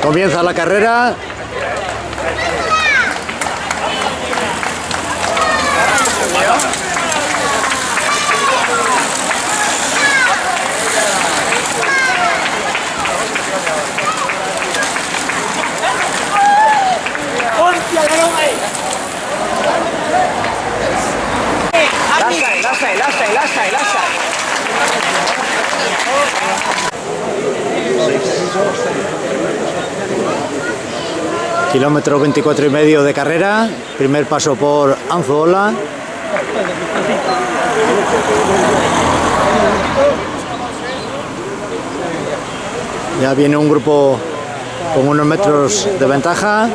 Comienza la carrera. Lascia. Kilómetro 24,5 de carrera. Primer paso por Anzuola. Ya viene un grupo con unos metros de ventaja.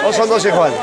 O son dos igual.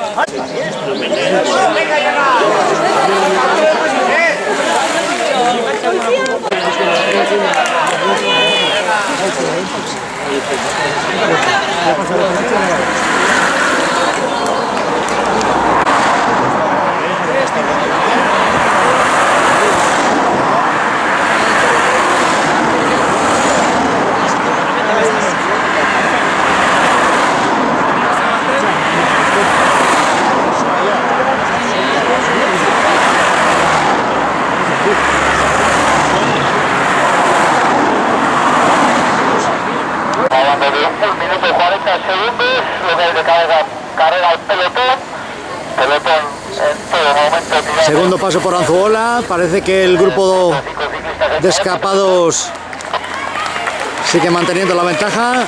Segundo paso por Anzuola. Parece que el grupo de escapados sigue manteniendo la ventaja.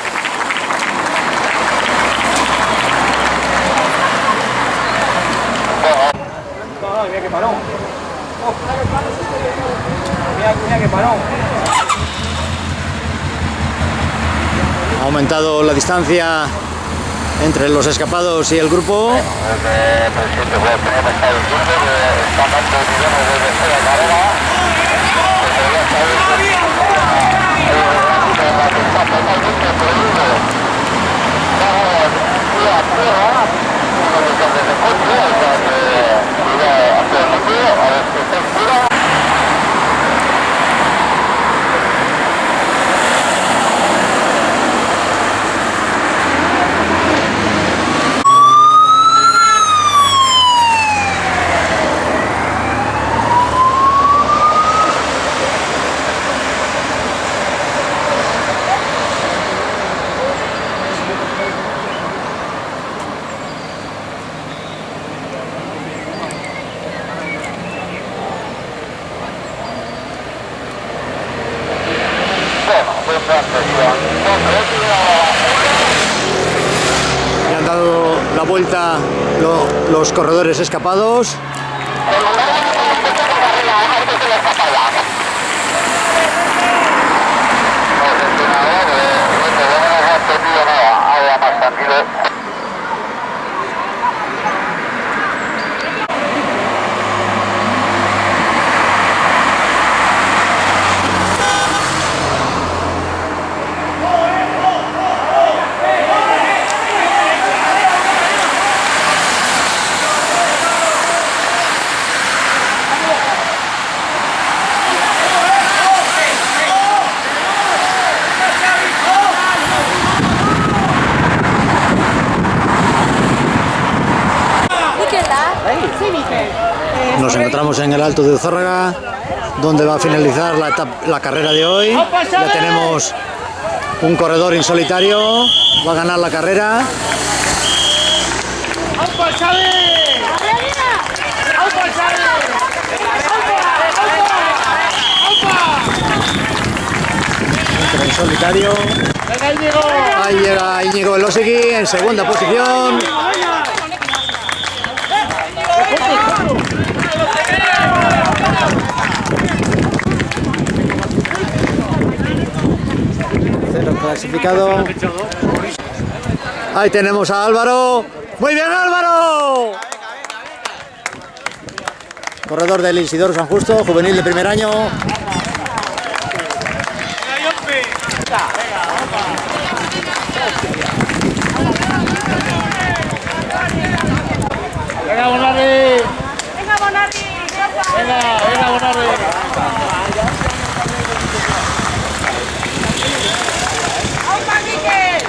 Ha aumentado la distancia entre los escapados y el grupo. Le han dado la vuelta los corredores escapados. Nos encontramos en el Alto de Uzórraga, donde va a finalizar la carrera de hoy. Ya tenemos un corredor en solitario, va a ganar la carrera. Entra en solitario. Ahí llega Íñigo Elosegui en segunda posición. Tercero clasificado. Ahí tenemos a Álvaro. ¡Muy bien, Álvaro! Corredor del Isidoro San Justo, juvenil de primer año. Venga, Bonarri. Venga, Bonarri. Venga, Bonarri. ¡Aupa, Miquel!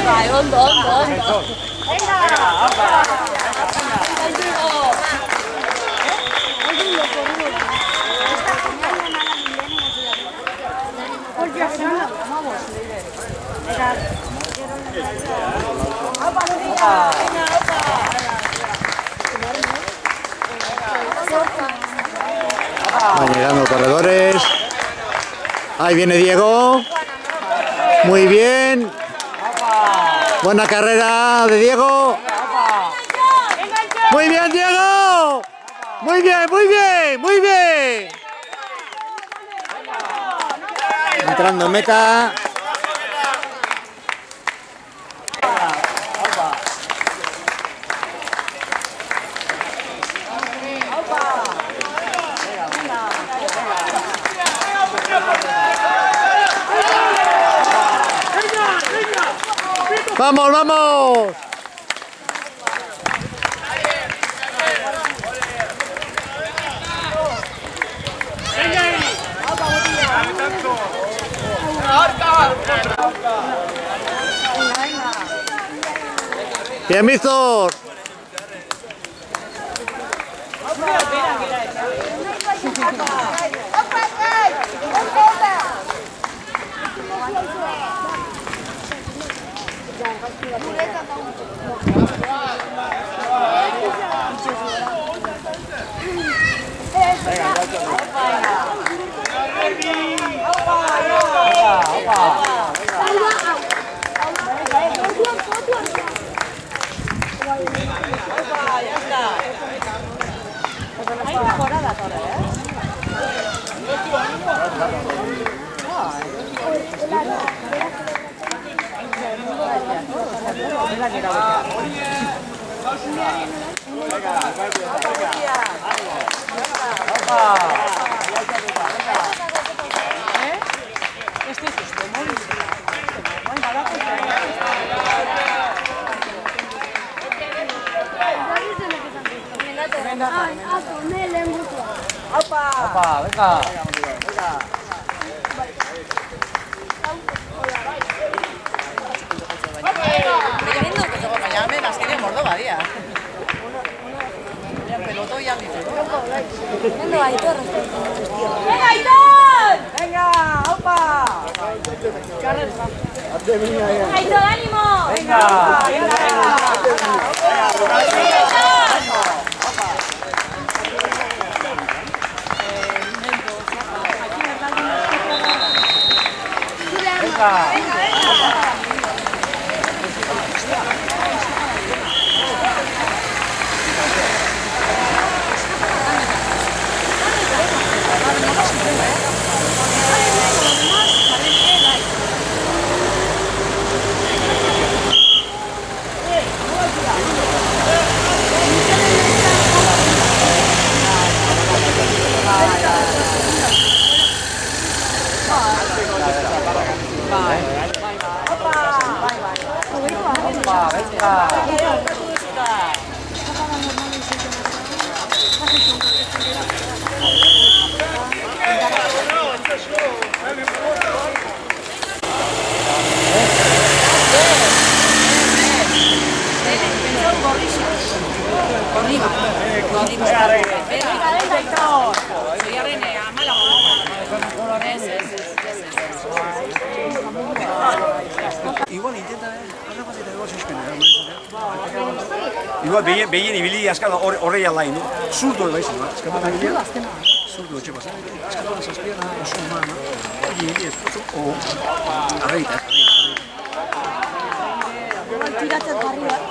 Vai, ondo. Van llegando corredores. Ahí viene Diego. Muy bien. Buena carrera de Diego. Muy bien, Diego. Muy bien. Entrando en meta. ¡Vamos! Bien, Víctor. Opa, venga. Venga, Aitor! Venga, opa. Aitor, ánimo! Venga. Igual intenta, haga bat eta igual suspendera. Igual behien ibili azkala horrei alain, no? Zurdo eba izan, azkala bat ibili. Zurdo etxe pasan. Azkala bat zazpiana oso humana. Ibili ez, arreita. Tiratzen jarri bat.